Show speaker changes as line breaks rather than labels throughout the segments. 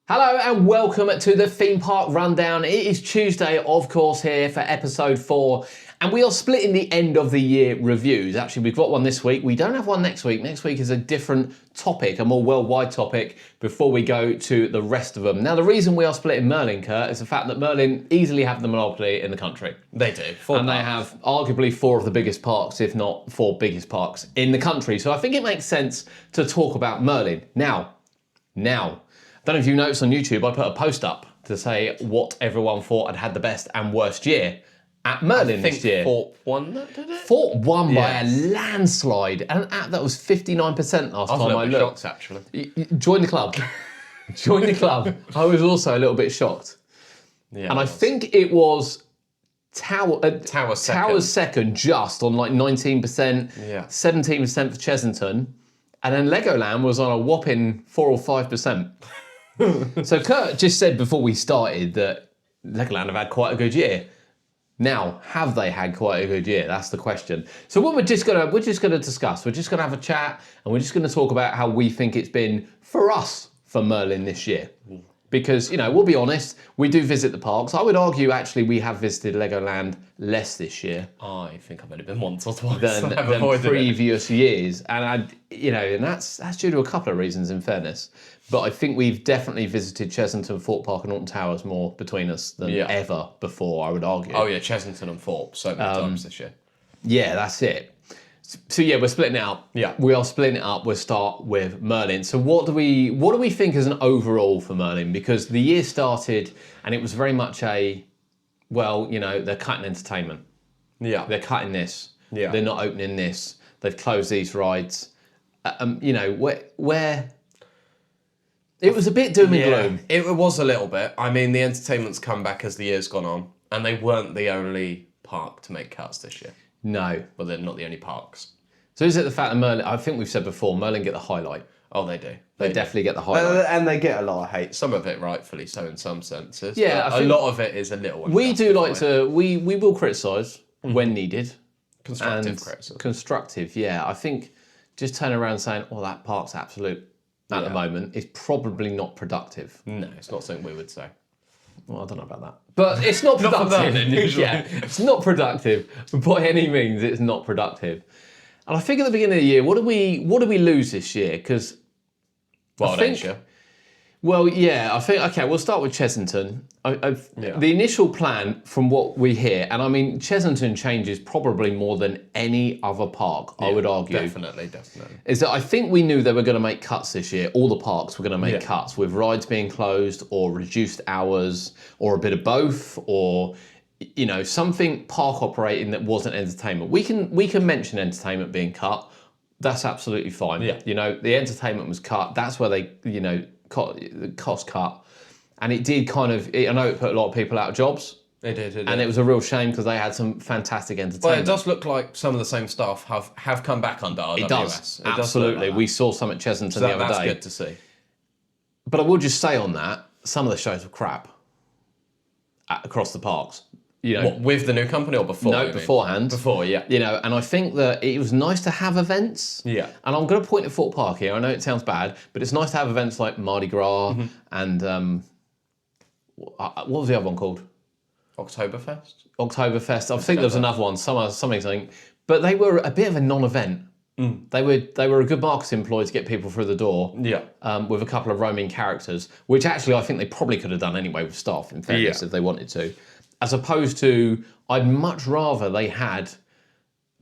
Hello and welcome to the Theme Park Rundown. It is Tuesday, of course, here for episode 4, and we are splitting the end of the year reviews. Actually, we've got one this week. We don't have one next week. Next week is a different topic, a more worldwide topic, before we go to the rest of them. Now, the reason we are splitting Merlin, Kurt, is the fact that Merlin easily have the monopoly in the country.
They do.
And they have arguably 4 of the biggest parks, if not 4 biggest parks in the country. So I think it makes sense to talk about Merlin. Now, I don't know if you noticed on YouTube, I put a post up to say what everyone thought had the best and worst year at Merlin this year.
Thorpe won that, did it?
Thorpe won by a landslide, and that was 59% last time I looked.
Shocked, actually.
Join the club. Join the club. I was also a little bit shocked.
Yeah,
and I think it was Towers second just on like 19%, 17% for Chessington, and then Legoland was on a whopping 4 or 5%. So Kurt just said before we started that Legoland have had quite a good year. Now, have they had quite a good year? That's the question. So what we're just gonna discuss. We're just gonna have a chat, and we're just gonna talk about how we think it's been for us for Merlin this year. Because, you know, we'll be honest, we do visit the parks. I would argue, actually, we have visited Legoland less this year.
I think I've only been once or twice
than previous years. And, and that's due to a couple of reasons, in fairness. But I think we've definitely visited Chessington, Thorpe Park and Alton Towers more between us than ever before, I would argue.
Oh, yeah, Chessington and Thorpe so many times this year.
Yeah, that's it. So yeah, we're splitting it up.
Yeah,
we are splitting it up. We'll start with Merlin. So what do we think is an overall for Merlin? Because the year started and it was very much they're cutting entertainment.
Yeah,
they're cutting this.
Yeah,
they're not opening this. They've closed these rides. Where it was a bit doom and gloom.
It was a little bit. I mean, the entertainment's come back as the year's gone on, and they weren't the only park to make cuts this year.
No.
Well, they're not the only parks.
So is it the fact that Merlin, I think we've said before, Merlin get the highlight.
Oh, they do.
They definitely get the highlight.
And they get a lot of hate. Some of it rightfully so in some senses.
Yeah,
a lot of it is a little...
We do like to... We will criticise when needed.
Constructive criticism.
Constructive, yeah. I think just turning around saying, oh, that park's absolute at the moment is probably not productive.
No, it's not something we would say.
Well, I don't know about that. But it's not productive. It's not productive. By any means, it's not productive. And I think at the beginning of the year, what do we lose this year? Because I think, okay, we'll start with Chessington. The initial plan, from what we hear, and I mean, Chessington changes probably more than any other park, I would argue.
Definitely.
Is that I think we knew they were going to make cuts this year. All the parks were going to make cuts, with rides being closed or reduced hours or a bit of both, or something park operating that wasn't entertainment. We can mention entertainment being cut. That's absolutely fine.
Yeah.
The entertainment was cut. That's where they cost cut, and it did I know it put a lot of people out of jobs.
It did.
And it was a real shame because they had some fantastic entertainment.
Well, it does look like some of the same staff have come back under RWS.
It does, absolutely. We saw some at Chessington the other day.
That's good to see.
But I will just say on that, some of the shows were crap across the parks.
What, with the new company or before?
No, beforehand.
Before, yeah.
And I think that it was nice to have events.
Yeah.
And I'm going to point at Thorpe Park here. I know it sounds bad, but it's nice to have events like Mardi Gras and what was the other one called?
Oktoberfest.
I think there was another one, something. But they were a bit of a non-event. They were a good marketing ploy to get people through the door.
Yeah.
With a couple of roaming characters, which actually I think they probably could have done anyway with staff, in fairness, if they wanted to. As opposed to, I'd much rather they had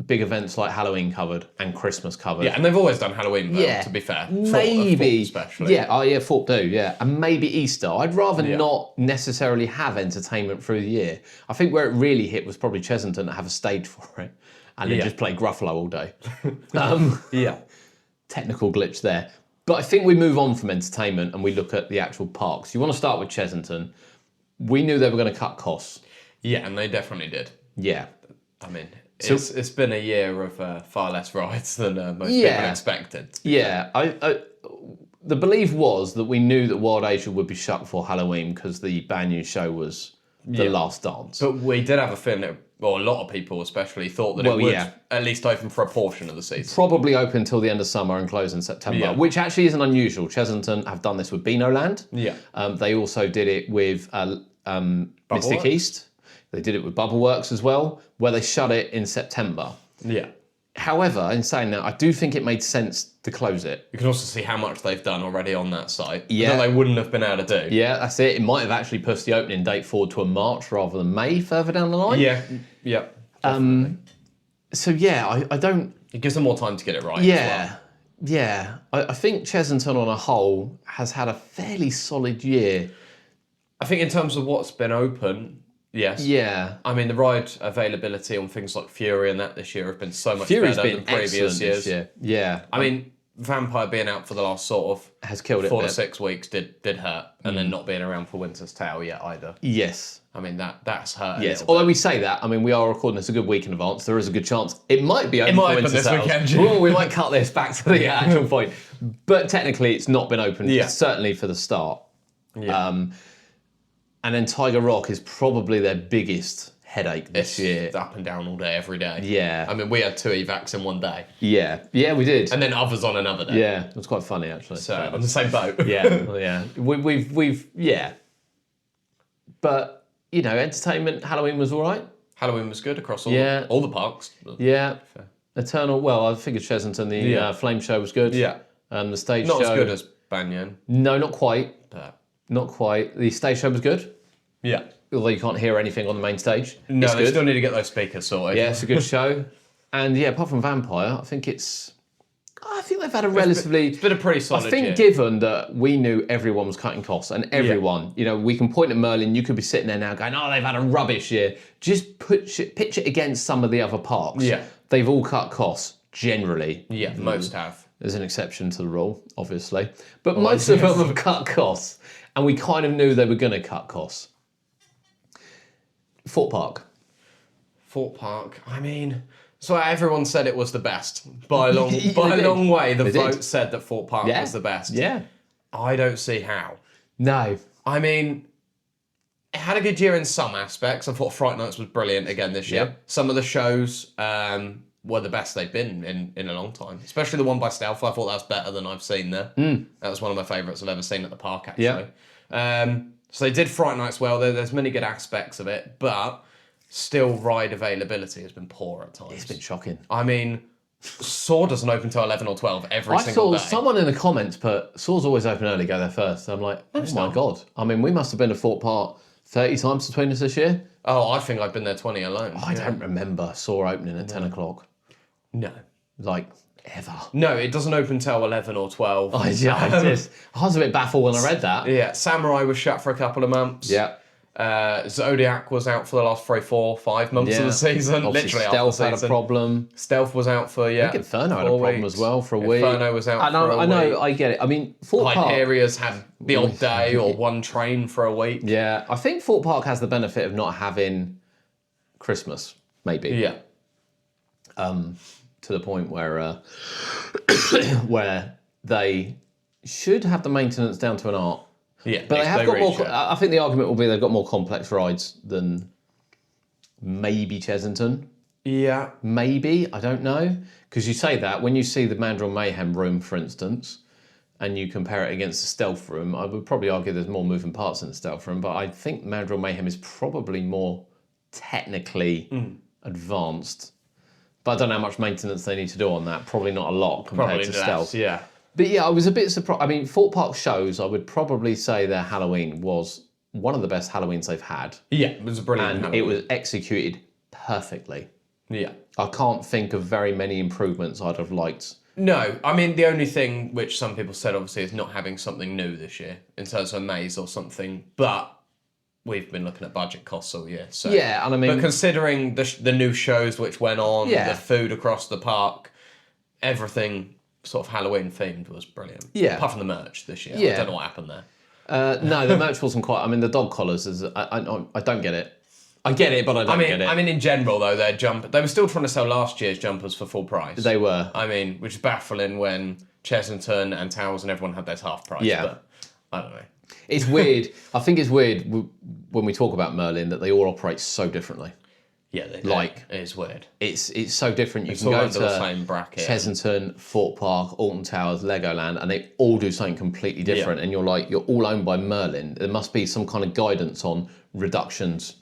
big events like Halloween covered and Christmas covered.
Yeah, and they've always done Halloween, though, to be fair.
Maybe.
Thorpe especially.
Thorpe do, yeah. And maybe Easter. I'd rather not necessarily have entertainment through the year. I think where it really hit was probably Chessington to have a stage for it and then just play Gruffalo all day. Technical glitch there. But I think we move on from entertainment and we look at the actual parks. You want to start with Chessington. We knew they were going to cut costs.
Yeah, and they definitely did.
Yeah.
I mean, it's been a year of far less rides than most people expected.
Yeah. The belief was that we knew that Wild Asia would be shut before Halloween because the brand new show was The Last Dance.
But we did have a feeling well, a lot of people especially, thought that it would at least open for a portion of the season.
Probably open until the end of summer and close in September, which actually isn't unusual. Chessington have done this with Beano Land.
Yeah.
They also did it with Mystic East. They did it with Bubbleworks as well, where they shut it in September.
Yeah.
However, in saying that, I do think it made sense to close it.
You can also see how much they've done already on that site
that
they wouldn't have been able to do.
Yeah, that's it. It might have actually pushed the opening date forward to a March rather than May further down the line.
Yeah.
So yeah, I don't...
It gives them more time to get it right as well.
Yeah. I think Chessington on a whole has had a fairly solid year.
I think in terms of what's been open... Yes.
Yeah.
I mean, the ride availability on things like Fury and that this year have been so much better than previous years.
This year. Yeah.
I mean, Vampire being out for the last sort of
has killed it
4 to 6 weeks did hurt, and then not being around for Winter's Tale yet either.
Yes.
I mean, that's hurt.
Yes. Although we say that, I mean, we are recording this a good week in advance. There is a good chance it might be open for Winter's Tale. Well, we might cut this back to the actual point, but technically, it's not been open. Certainly for the start.
Yeah.
And then Tiger Rock is probably their biggest headache this year.
It's up and down all day, every day.
Yeah.
I mean, we had 2 evacs in one day.
Yeah, we did.
And then others on another day.
Yeah, it was quite funny actually.
So on the same boat.
Yeah. We've But entertainment. Halloween was all right.
Halloween was good across all the parks.
Yeah. Fair. Eternal. Well, I figured Chessington. The Flame Show was good.
Yeah.
The stage show.
Not as good as Banyan.
No, not quite.
But
not quite. The stage show was good.
Yeah.
Although you can't hear anything on the main stage.
No, they still need to get those speakers sorted.
Yeah, it's a good show. And apart from Vampire, I think they've had a relatively...
It's been a pretty solid year.
Given that we knew everyone was cutting costs, and everyone, we can point at Merlin, you could be sitting there now going, they've had a rubbish year. Just pitch it against some of the other parks.
Yeah.
They've all cut costs, generally.
Yeah, most have.
There's an exception to the rule, obviously. But most of them have cut costs, and we kind of knew they were going to cut costs. Thorpe Park.
I mean, so everyone said it was the best by a long way. The vote said that Thorpe Park was the best.
Yeah,
I don't see how.
No,
I mean, it had a good year in some aspects. I thought Fright Nights was brilliant again this year. Some of the shows were the best they've been in a long time. Especially the one by Stealth. I thought that was better than I've seen there. That was one of my favourites I've ever seen at the park actually. So they did Fright Nights well. There's many good aspects of it, but still ride availability has been poor at times.
It's been shocking.
I mean, Saw doesn't open till 11 or 12 every single day.
I saw someone in the comments put, Saw's always open early, go there first. I'm like, oh my God. I mean, we must have been to Thorpe Park 30 times between us this year.
Oh, I think I've been there 20 alone.
I don't remember Saw opening at 10 o'clock.
No.
Like, ever.
No, it doesn't open till 11 or 12.
I was a bit baffled when I read that.
Yeah, Samurai was shut for a couple of months.
Yeah.
Zodiac was out for the last 3, 4, 5 months of the season.
Obviously,
literally
Stealth had a problem.
Stealth was out for,
I think Inferno had a problem as well for a week.
Inferno was out for a week.
I know, I get it. I mean, Thorpe Park...
Hyperia's had the odd day or one train for a week.
Yeah, I think Thorpe Park has the benefit of not having Christmas, maybe.
Yeah.
To the point where where they should have the maintenance down to an art.
Yeah,
but they have got more. I think the argument will be they've got more complex rides than maybe Chessington.
Yeah,
maybe, I don't know, because you say that when you see the Mandrill Mayhem room, for instance, and you compare it against the Stealth room, I would probably argue there's more moving parts in the Stealth room, but I think Mandrill Mayhem is probably more technically advanced. But I don't know how much maintenance they need to do on that. Probably not a lot compared to Stealth.
Yeah.
But yeah, I was a bit surprised. I mean, Thorpe Park shows, I would probably say their Halloween was one of the best Halloweens they've had.
Yeah, it was a brilliant
And
Halloween.
it was executed perfectly.
Yeah.
I can't think of very many improvements I'd have liked.
No, I mean, the only thing which some people said, obviously, is not having something new this year in terms of a maze or something. But we've been looking at budget costs all year. So.
Yeah, and I mean...
But considering the new shows which went on, the food across the park, everything sort of Halloween themed was brilliant.
Yeah.
Apart from the merch this year.
Yeah.
I don't know what happened there.
No, the merch wasn't quite... I mean, the dog collars, I don't get it. I get it, but I don't get it.
I mean, in general, though, they were still trying to sell last year's jumpers for full price.
They were.
I mean, which is baffling when Chessington and Towers and everyone had theirs half price.
Yeah.
But I don't know.
It's weird. I think it's weird when we talk about Merlin that they all operate so differently.
Yeah, they
like
do. It is weird.
It's so different. You
It's
can
all
go
under
to
the same bracket.
Chessington, Thorpe Park, Alton Towers, Legoland, and they all do something completely different. And you're all owned by Merlin. There must be some kind of guidance on reductions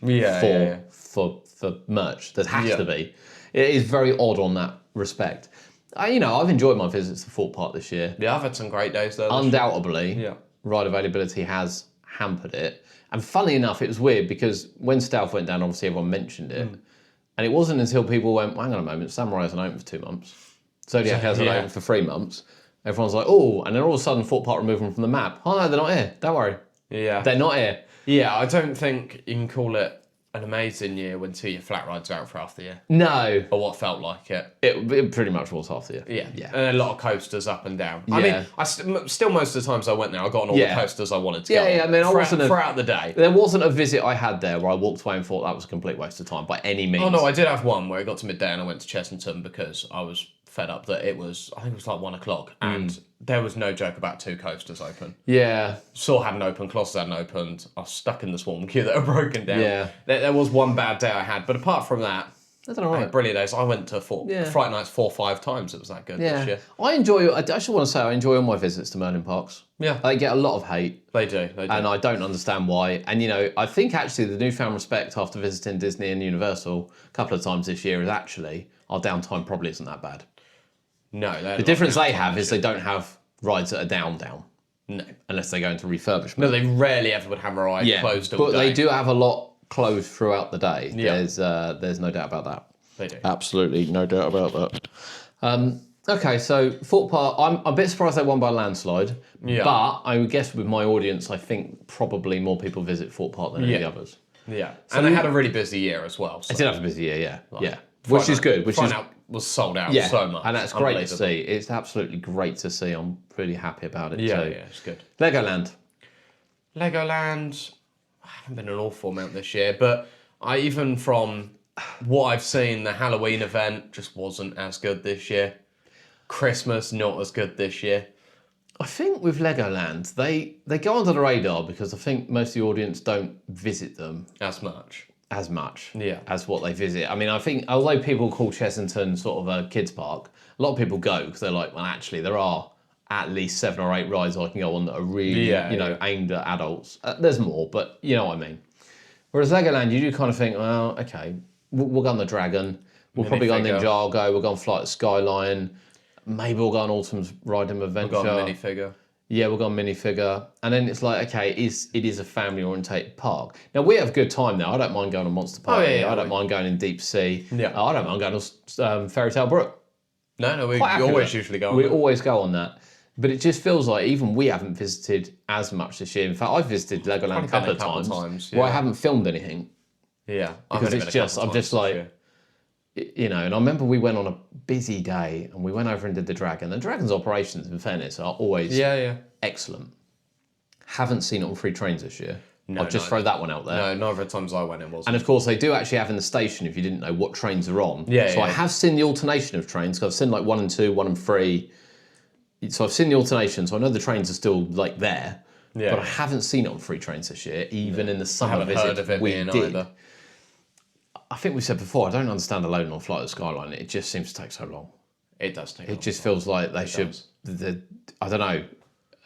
for merch. There has to be. It is very odd on that respect. I've enjoyed my visits to Thorpe Park this year.
Yeah, I've had some great days there.
Undoubtedly, ride availability has hampered it. And funnily enough, it was weird because when Stealth went down, obviously everyone mentioned it. And it wasn't until people went, hang on a moment, Samurai hasn't open for 2 months. Zodiac hasn't open for 3 months. Everyone's like, oh, and then all of a sudden Thorpe Park removed them from the map. Oh no, they're not here. Don't worry.
Yeah.
They're not here.
Yeah, I don't think you can call it an amazing year when 2 of your flat rides are out for half the year.
No.
Or what felt like it.
It pretty much was half the year.
Yeah. And a lot of coasters up and down.
Yeah.
I mean, still most of the times I went there, I got on all the coasters I wanted to go on.
I mean,
throughout the day.
There wasn't a visit I had there where I walked away and thought that was a complete waste of time by any means.
Oh no, I did have one where it got to midday and I went to Chessington because I was fed up that I think it was like 1 o'clock and there was no joke about 2 coasters open.
Yeah.
Saw hadn't opened, Colossus hadn't opened. I was stuck in the swarm queue that had broken down.
Yeah.
There was one bad day I had, but apart from that,
that's all right.
Brilliant days. I went to Fright Nights 4 or 5 times. It was that good this year.
I enjoy all my visits to Merlin Parks.
Yeah.
They get a lot of hate.
They do.
And I don't understand why. And, I think actually the newfound respect after visiting Disney and Universal a couple of times this year is actually our downtime probably isn't that bad.
No.
The difference they have is they don't have rides that are down.
No.
Unless they go into refurbishment.
No, they rarely ever would have a ride closed all day.
But they do have a lot closed throughout the day. Yeah. There's no doubt about that.
They do.
Absolutely no doubt about that. Okay, so Thorpe Park, I'm a bit surprised they won by a landslide. Yeah. But I would guess with my audience, I think probably more people visit Thorpe Park than any of the others.
Yeah. So and they had a really busy year as well. So.
They did have a busy year, yeah. Which is good.
Was sold out so much.
And that's great to see. It's absolutely great to see. I'm really happy about it too.
Yeah, it's good.
Legoland,
I haven't been an awful amount this year, but even from what I've seen, the Halloween event just wasn't as good this year. Christmas, not as good this year.
I think with Legoland, they go under the radar because I think most of the audience don't visit them
as much
as what they visit. I mean, I think although people call Chessington sort of a kids park, a lot of people go because they're like, well, actually, there are at least 7 or 8 rides I can go on that are really, aimed at adults. There's more, but you know what I mean. Whereas Legoland, you do kind of think, well, okay, we'll go on the Dragon, we'll probably go on Ninjago, we'll go on Flight of Skyline, maybe we'll go on Autumn's Ride and Adventure.
We'll go on Minifigure.
Yeah, we'll go on Minifigure. And then it's like, okay, it is a family-orientated park. Now, we have a good time now. I don't mind going on Monster Park. I don't mind going in Deep Sea.
Yeah.
I don't mind going on Fairy Tale Brook.
No, we always usually go on
We always go on that. But it just feels like even we haven't visited as much this year. In fact, I've visited Legoland a couple of times where I haven't filmed anything.
Yeah.
Because I'm just like, and I remember we went on a busy day and we went over and did the Dragon. The Dragon's operations, in fairness, are always excellent. Haven't seen it on free trains this year. I'll just throw that one out there.
No, neither of the times I went it wasn't.
And of course, they do actually have in the station, if you didn't know, what trains are on. I have seen the alternation of trains, because I've seen like 1 and 2, 1 and 3. So I've seen the alternation, so I know the trains are still like there. Yeah. But I haven't seen it on free trains this year, even in the summer visit
heard of it
we
being
did.
Either.
I think we said before, I don't understand the loading on Flight of the Skyline. It just seems to take so long.
It does take.
It just feels like they should. I don't know.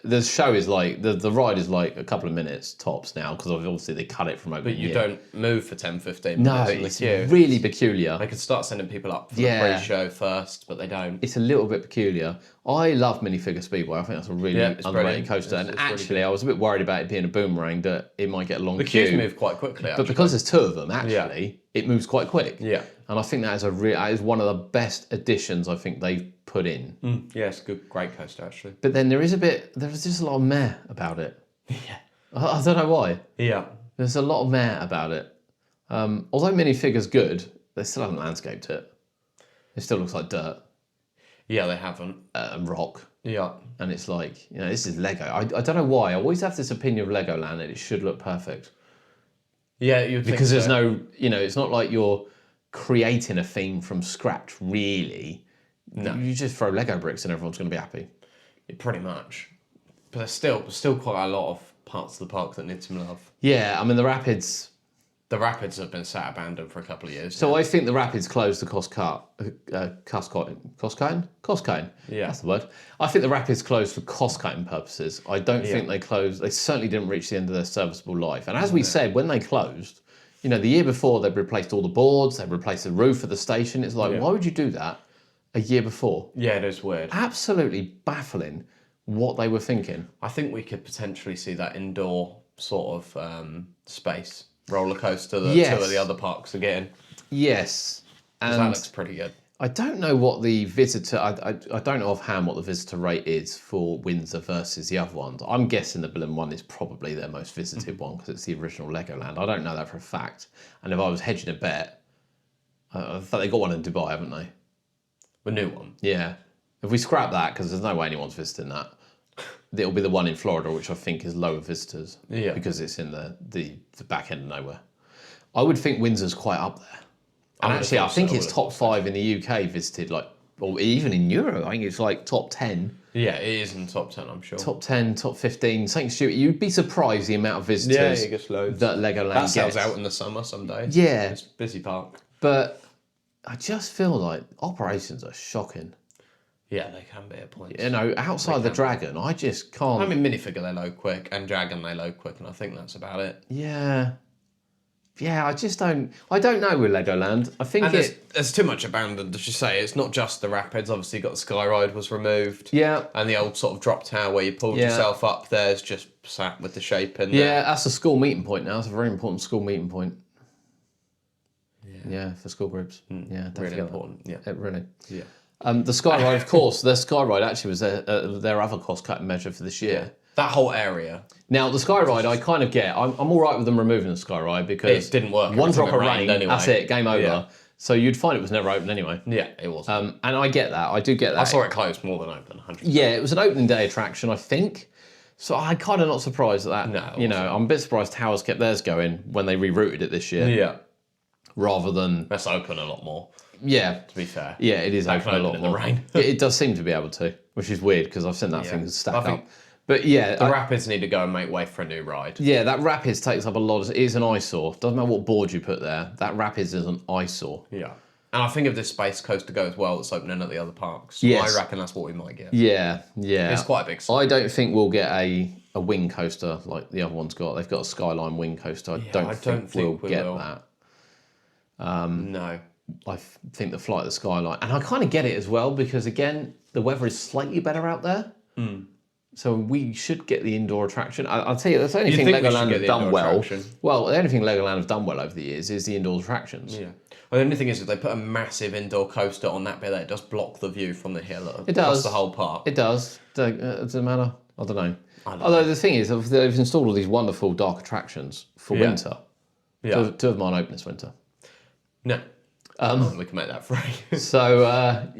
The show is like the ride is like a couple of minutes tops now because obviously they cut it from over.
But you don't move for 10, 15
No,
minutes.
it's really peculiar.
They could start sending people up for the pre-show first, but they don't.
It's a little bit peculiar. I love Minifigure Speedway. I think that's a really underrated coaster. And actually, I was a bit worried about it being a boomerang that it might get a long queue.
The queues move quite quickly.
But because there's 2 of them, actually, it moves quite quick.
Yeah.
And I think that is one of the best additions I think they've put in.
Yeah, it's a great coaster actually.
But then there's just a lot of meh about it.
Yeah.
I don't know why.
Yeah.
There's a lot of meh about it. Although Minifigure's good, they still haven't landscaped it. It still looks like dirt.
Yeah, they haven't.
And rock.
Yeah.
And it's like, this is Lego. I don't know why. I always have this opinion of Legoland that it should look perfect.
Yeah, you'd think
because there's no, it's not like you're creating a theme from scratch, really. No. You just throw Lego bricks and everyone's going to be happy.
Pretty much. But there's still quite a lot of parts of the park that need some love.
Yeah, I mean, the rapids,
The Rapids have been sat abandoned for a couple of years.
So I think the Rapids closed to Coscaine. Yeah. That's the word. I think the Rapids closed for cost-cutting purposes. I don't think they closed. They certainly didn't reach the end of their serviceable life. And as we said, when they closed, the year before, they'd replaced all the boards, they'd replaced the roof of the station. It's like, why would you do that a year before?
Yeah, it is weird.
Absolutely baffling what they were thinking.
I think we could potentially see that indoor sort of space roller coaster that two of the other parks are getting.
Yes.
And that looks pretty good.
I don't know what the visitor... I don't know offhand what the visitor rate is for Windsor versus the other ones. I'm guessing the Berlin one is probably their most visited one because it's the original Legoland. I don't know that for a fact. And if I was hedging a bet, I thought they got one in Dubai, haven't they?
The new one?
Yeah. If we scrap that, because there's no way anyone's visiting that, it'll be the one in Florida, which I think is lower visitors.
Yeah.
Because it's in the back end of nowhere. I would think Windsor's quite up there. And actually, I think it's top 5 in the UK visited, or even in Europe. I think it's like top 10.
Yeah, it is in top 10, I'm sure.
Top 10, top 15. St. Stuart, you'd be surprised the amount of visitors
it gets loads.
that Legoland gets.
That sells out in the summer some days.
Yeah.
It's a busy park.
But I just feel like operations are shocking.
Yeah, they can be at points.
Outside the Dragon, I just can't...
I mean, minifigure, they load quick, and Dragon, they load quick, and I think that's about it.
Yeah. Yeah, I just don't... I don't know with Legoland. I think
there's too much abandoned, as you say. It's not just the Rapids. Obviously, you got the Sky Ride was removed.
Yeah.
And the old sort of drop tower where you pulled yourself up there's just sat with the shape in
there. Yeah, that's a school meeting point now. It's a very important school meeting point. Yeah, for school groups. Yeah, definitely.
Really important. Yeah.
Really.
Yeah.
The Sky Ride, of course, their Sky Ride actually was their other cost-cutting measure for this year.
Yeah. That whole area.
Now, the Sky Ride, I kind of get. I'm all right with them removing the Sky Ride because...
It didn't work.
One drop of rain, anyway. That's it, game over.
Yeah.
So you'd find it was never open anyway.
Yeah, it was.
And I get that. I do get that.
I saw it closed more than open, 100%.
Yeah, it was an opening day attraction, I think. So I'm kind of not surprised at that.
No.
I'm a bit surprised Towers kept theirs going when they rerouted it this year.
Yeah.
Rather than...
That's open a lot more.
Yeah.
To be fair.
Yeah, it is open a lot more.
In the rain.
It does seem to be able to, which is weird because I've seen that thing stack up. But yeah,
the Rapids need to go and make way for a new ride.
Yeah, that Rapids takes up a lot. It is an eyesore. Doesn't matter what board you put there. That Rapids is an eyesore.
Yeah. And I think if this Space Coaster goes well, it's opening at the other parks.
Yes.
I reckon that's what we might get.
Yeah.
It's quite a big site.
I don't think we'll get a wing coaster like the other one's got. They've got a Skyline wing coaster. I don't think we'll get that.
No.
I think the Flight of the Skyline. And I kind of get it as well because, again, the weather is slightly better out there. So we should get the indoor attraction. I'll tell you, that's the only thing Legoland have done well. Well, the only thing Legoland have done well over the years is the indoor attractions.
Yeah. Well, the only thing is if they put a massive indoor coaster on that bit there, it does block the view from the hill across the whole park.
It does. Does it matter? I don't know. Although the thing is, they've installed all these wonderful dark attractions for winter. Yeah. Two of them aren't open this winter.
No. We can make that free.
So,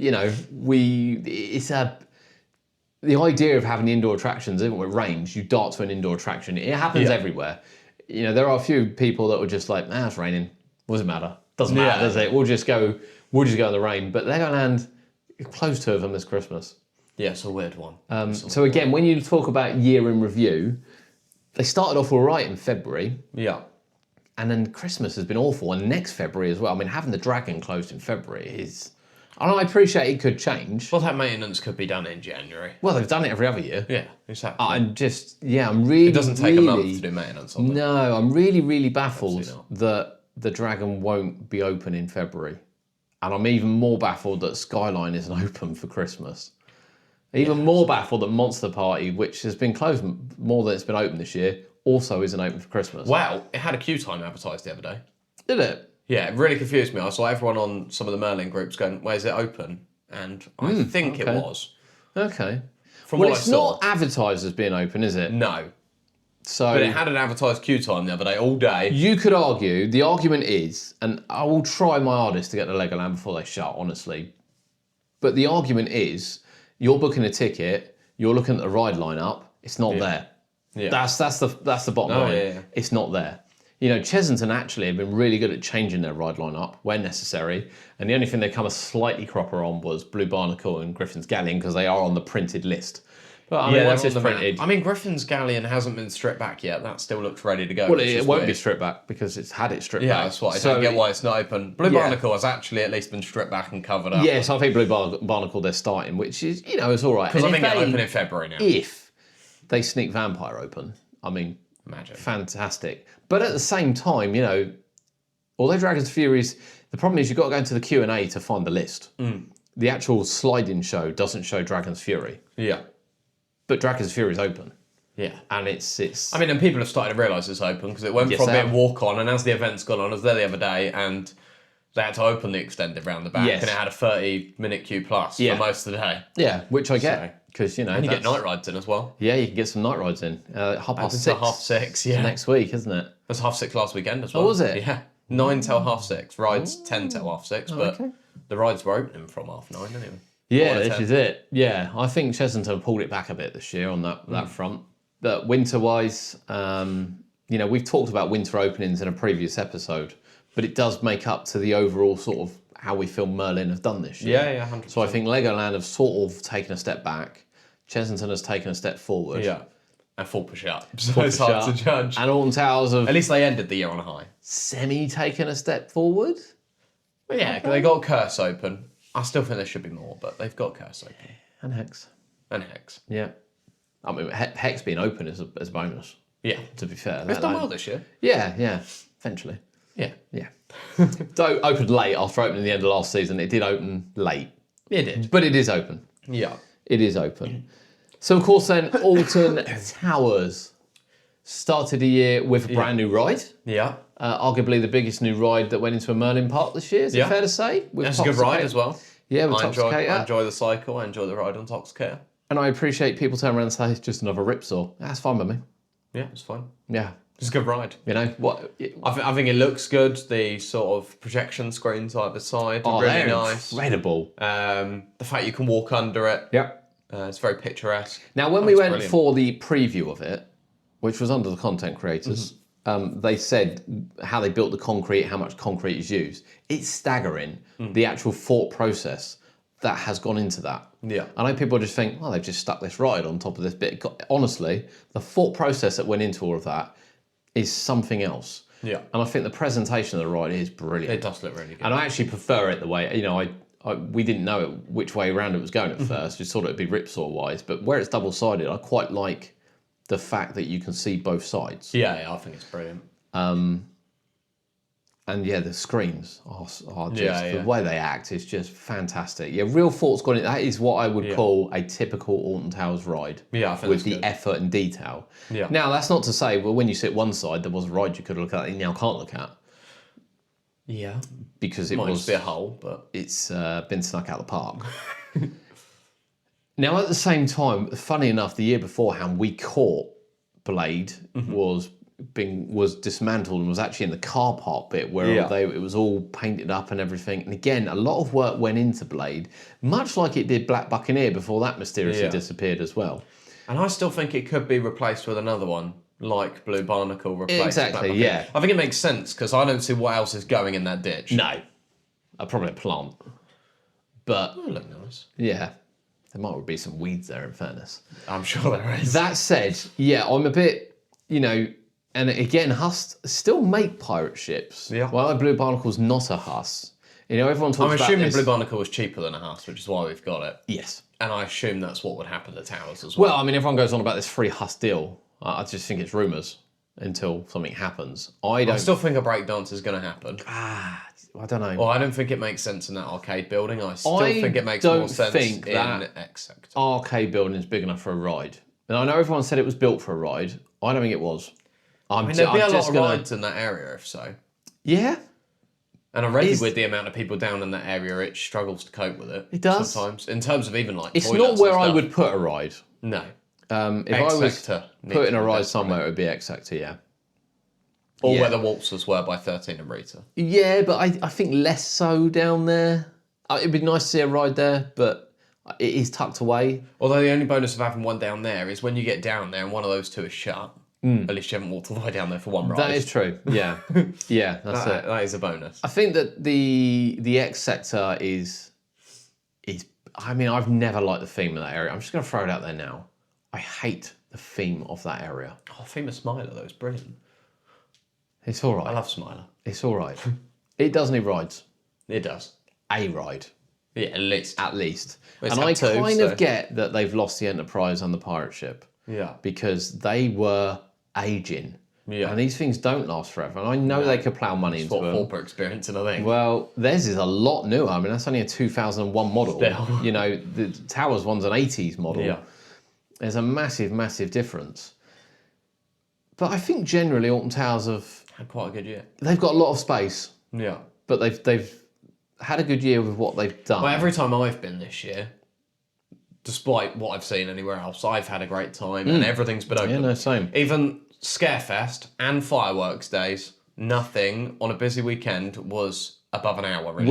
the idea of having indoor attractions, even with range, you dart to an indoor attraction. It happens everywhere. There are a few people that were just like, it's raining. What does it matter? Doesn't matter, does it? We'll just go in the rain. But Legoland closed 2 of them this Christmas.
Yeah, it's a weird one.
So again, when you talk about year in review, they started off all right in February.
Yeah.
And then Christmas has been awful, and next February as well. I mean, having the Dragon closed in February is... I appreciate it could change.
Well, that maintenance could be done in January.
Well, they've done it every other year.
Yeah, exactly.
I'm really...
It doesn't take a month to do maintenance on it.
No, I'm really, really baffled that the Dragon won't be open in February. And I'm even more baffled that Skyline isn't open for Christmas. Even more baffled that Monster Party, which has been closed more than it's been open this year, also isn't open for Christmas.
Well, it had a queue time advertised the other day.
Did it?
Yeah, it really confused me. I saw everyone on some of the Merlin groups going, where's it open? And I think it was.
Okay.
From what I
it's
saw.
not advertised as being open, is it?
No.
So,
but it had an advertised queue time the other day, all day.
You could argue, the argument is, and I will try my hardest to get to Legoland before they shut, honestly, but the argument is, you're booking a ticket, you're looking at the ride lineup, it's not there. Yeah. That's the bottom line. Yeah. It's not there. Chessington actually have been really good at changing their ride lineup where necessary, and the only thing they come a slightly cropper on was Blue Barnacle and Griffin's Galleon because they are on the printed list. But I mean,
they're
once
on
it's
the map.
printed...
I mean, Griffin's Galleon hasn't been stripped back yet. That still looks ready to go.
Well, it won't be stripped back because it's had it stripped back.
Yeah, that's what I don't get why it's not open. Blue Barnacle has actually at least been stripped back and covered up.
Yes, I think Blue Barnacle they're starting, which is, it's all right.
Because I think it'll open in February now.
If they sneak Vampire open, I mean,
imagine.
Fantastic. But at the same time, although Dragon's Fury's... The problem is you've got to go into the Q&A to find the list. The actual sliding show doesn't show Dragon's Fury.
Yeah.
But Dragon's Fury is open.
Yeah.
And it's...
I mean, and people have started to realise it's open because it went from being walk-on, and as the event's gone on, I was there the other day, and they had to open the extended round the back, and it had a 30-minute queue plus for most of the day.
Yeah, which I get, because,
And you get night rides in as well.
Yeah, you can get some night rides in. 6:30.
6:30, yeah.
Next week, isn't it?
It was 6:30 last weekend as well.
Oh, was it?
Yeah. 9 till 6:30. Rides 10 till 6:30, but the rides were opening from 9:30 anyway.
Yeah, this is it. Yeah, I think Chessington pulled it back a bit this year on that front. But winter-wise, we've talked about winter openings in a previous episode, but it does make up to the overall sort of how we feel Merlin have done this year.
Yeah, 100%.
So I think Legoland have sort of taken a step back. Chessington has taken a step forward.
Yeah. And full push up. So it's hard to judge.
And Alton Towers have...
At least they ended the year on a high.
Semi-taken a step forward?
But yeah, they got Curse open. I still think there should be more, but they've got Curse open.
And Hex. Yeah. I mean, Hex being open is a bonus.
Yeah.
To be fair.
They've done well this year.
Yeah. Eventually.
Yeah.
So opened late after opening the end of last season. It did open late.
It did.
But it is open.
Yeah.
It is open. So, of course, then, Alton Towers started the year with a brand new ride.
Yeah.
Arguably the biggest new ride that went into a Merlin park this year, is it fair to say?
That's a good ride as well.
Yeah, with Toxicator.
I enjoy the cycle. I enjoy the ride on Toxicator.
And I appreciate people turn around and say, it's just another Ripsaw. That's fine with me.
Yeah, it's fine.
Yeah.
It's a good ride.
What?
I think it looks good. The sort of projection screens either side are really nice.
Incredible.
The fact you can walk under it.
Yep.
It's very picturesque.
Now, when we went for the preview of it, which was under the content creators, they said how they built the concrete, how much concrete is used. It's staggering, the actual thought process that has gone into that.
Yeah.
I know people just think, they've just stuck this ride on top of this bit. Honestly, the thought process that went into all of that is something else.
Yeah.
And I think the presentation of the ride is brilliant.
It does look really good.
And I actually prefer it the way, we didn't know which way around it was going at first. We thought it would be Ripsaw-wise. But where it's double-sided, I quite like the fact that you can see both sides.
Yeah, I think it's brilliant.
And the screens are just, the way they act is just fantastic. Yeah, real thought's gone in. That is what I would call a typical Alton Towers ride.
Yeah, I think
with the effort and detail.
Yeah.
Now, that's not to say, when you sit one side, there was a ride you could look at that you now can't look at.
Yeah.
Because it
might
was
just be a hole, but
it's been snuck out of the park. Now, at the same time, funny enough, the year beforehand, we caught Blade was dismantled and was actually in the car park bit where it was all painted up and everything. And again, a lot of work went into Blade, much like it did Black Buccaneer before that mysteriously disappeared as well.
And I still think it could be replaced with another one, like Blue Barnacle replaced
exactly,
Black Buccaneer. I think it makes sense because I don't see what else is going in that ditch.
No, probably a plant, but
it'll look nice.
Yeah, there might be some weeds there. In fairness,
I'm sure there is.
That said, I'm a bit, and again, Huss still make pirate ships.
Yeah.
Well, Blue Barnacle's not a Huss. Everyone talks about this.
I'm assuming Blue Barnacle was cheaper than a Huss, which is why we've got it.
Yes.
And I assume that's what would happen to Towers as well.
Well, everyone goes on about this free Huss deal. I just think it's rumours until something happens. I
still think a breakdance is going to happen.
I don't know.
Well, I don't think it makes sense in that arcade building. I still think it makes more sense in X sector.
Arcade building is big enough for a ride. And I know everyone said it was built for a ride. I don't think it was.
There'd be a lot of rides in that area if so.
Yeah.
And already with the amount of people down in that area, it struggles to cope with it.
It does.
Sometimes. In terms of even
it's not where I would put a ride.
No.
If I was putting a ride somewhere, it would be X sector, yeah.
Or where the waltzers were by 13 and Rita.
Yeah, but I think less so down there. It'd be nice to see a ride there, but it is tucked away.
Although the only bonus of having one down there is when you get down there and one of those two is shut, at least you haven't walked all the way down there for one ride.
That is true, yeah. Yeah, that's it.
That is a bonus.
I think that the X sector is I've never liked the theme of that area. I'm just going to throw it out there now. I hate the theme of that area.
Oh, theme of Smiler though is brilliant.
It's all right.
I love Smiler.
It's all right. It does need rides.
It does.
A ride.
Yeah, at least.
At least.
Well,
and I kind of get that they've lost the Enterprise and the pirate ship.
Yeah.
Because they were aging.
Yeah.
And these things don't last forever. And I know they could plough money into them.
Thorpe experience, and I think.
Well, theirs is a lot newer. I mean, that's only a 2001 model.
Still.
You know, the Towers one's an 80s model.
Yeah.
There's a massive, massive difference. But I think generally Alton Towers
had quite a good year.
They've got a lot of space.
Yeah.
But they've had a good year with what they've done.
Well, every time I've been this year, despite what I've seen anywhere else, I've had a great time and everything's been open.
Yeah, no, same.
Even Scarefest and fireworks days, nothing on a busy weekend was above an hour. Really.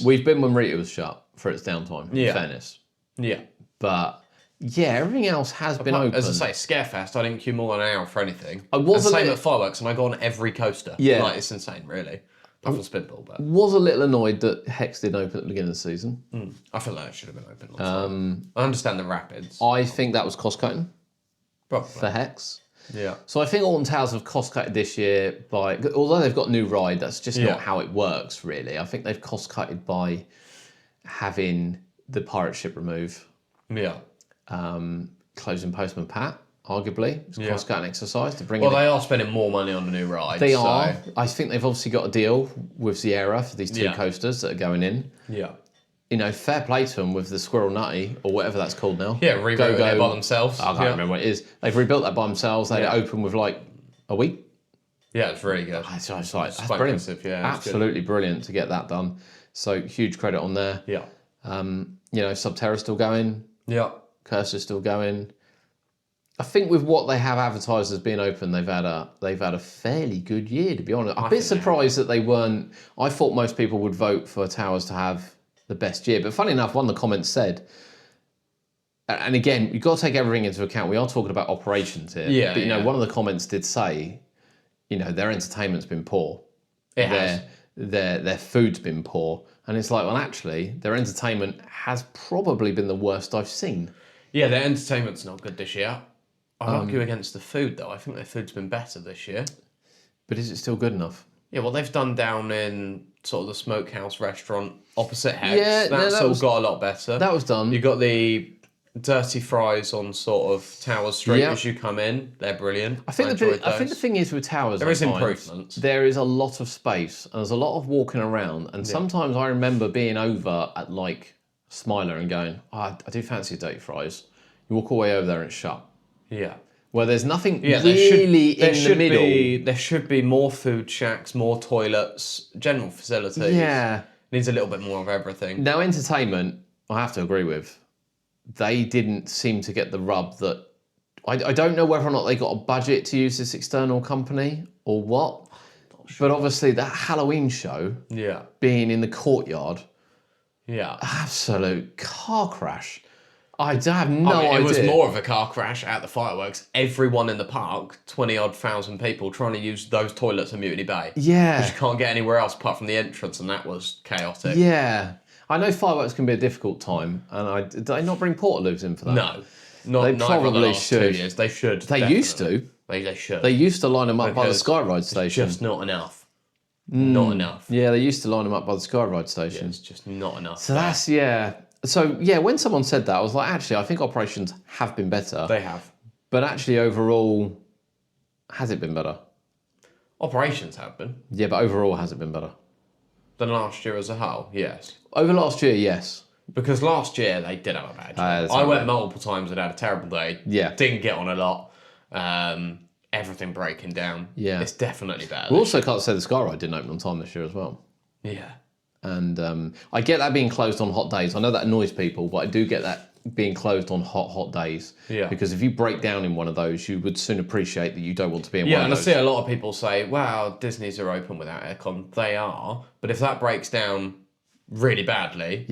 We've been when Rita was shut for its downtime. In fairness.
Yeah.
But yeah, everything else has been open.
As I say, Scarefest, I didn't queue more than an hour for anything.
I was
and same at fireworks, and I go on every coaster.
Yeah.
Like, it's insane, really. Apart from Spinball, but
Was a little annoyed that Hex didn't open at the beginning of the season.
I feel like it should have been open. I understand the rapids.
I think that was cost cutting
Probably.
for Hex.
Yeah.
So I think Alton Towers have cost cutted this year by, although they've got new ride, that's just not how it works really. I think they've cost cutted by having the pirate ship remove,
Yeah.
closing Postman Pat. Arguably, it's a cost-cutting exercise to bring.
Well, they are spending more money on the new ride.
They are. I think they've obviously got a deal with Sierra for these two coasters that are going in.
Yeah.
You know, fair play to them with the Squirrel Nutty or whatever that's called now.
Yeah, rebuilt it by themselves.
I can't remember what it is. They've rebuilt that by themselves. They had it open with like a week.
Yeah, it's really good.
It's like, that's brilliant. Absolutely brilliant to get that done. So huge credit on there.
Yeah.
You know, Subterra's still going.
Yeah.
Cursor's still going. I think with what they have advertised as being open, they've had a fairly good year, to be honest. I'm a bit surprised that they weren't. I thought most people would vote for Towers to have the best year, but funny enough, one of the comments said, and again, you've got to take everything into account. We are talking about operations here, but you know, one of the comments did say, you know, their entertainment's been poor.
It has.
Their food's been poor, and it's like, well, actually, their entertainment has probably been the worst I've seen.
Yeah, their entertainment's not good this year. I'd argue against the food, though. I think their food's been better this year.
But is it still good enough?
Yeah, what they've done down in sort of the smokehouse restaurant opposite Hex, that's got a lot better.
That was done.
You got the dirty fries on sort of Tower Street as you come in. They're brilliant.
I think the thing is with Towers,
there is improvements.
There is a lot of space and there's a lot of walking around. And sometimes I remember being over at like Smiler and going, I do fancy dirty fries. You walk all the way over there and it's shut.
Yeah.
Well, there's nothing really in the middle.
There should be more food shacks, more toilets, general facilities.
Yeah.
Needs a little bit more of everything.
Now, entertainment, I have to agree with. They didn't seem to get the rub that... I don't know whether or not they got a budget to use this external company or what. But obviously, that Halloween show being in the courtyard, absolute car crash. I have no idea.
It was more of a car crash at the fireworks. Everyone in the park, 20-odd thousand people, trying to use those toilets in Mutiny Bay.
Yeah.
Because you can't get anywhere else apart from the entrance, and that was chaotic.
Yeah. I know fireworks can be a difficult time, and did they not bring Portaloos in for that?
No.
They probably should.
2 years. They should.
They used to.
They should.
They used to line them up by the Skyride station.
Just not enough. Not enough.
Yeah, they used to line them up by the Skyride station.
Yeah, it's just not enough.
So that's, So, when someone said that, I was like, actually, I think operations have been better.
They have.
But actually, overall, has it been better?
Operations have been.
Yeah, but overall, has it been better?
Than last year as a whole, yes.
Over last year, yes.
Because last year, they did have a bad year. I went multiple times and had a terrible day.
Yeah.
Didn't get on a lot. Everything breaking down.
Yeah.
It's definitely better.
We also can't say the Skyride didn't open on time this year as well.
Yeah.
And I get that being closed on hot days. I know that annoys people, but I do get that being closed on hot days.
Yeah.
Because if you break down in one of those, you would soon appreciate that you don't want to be in one of those.
Yeah, and I see a lot of people say, wow, Disney's are open without aircon. They are. But if that breaks down really badly,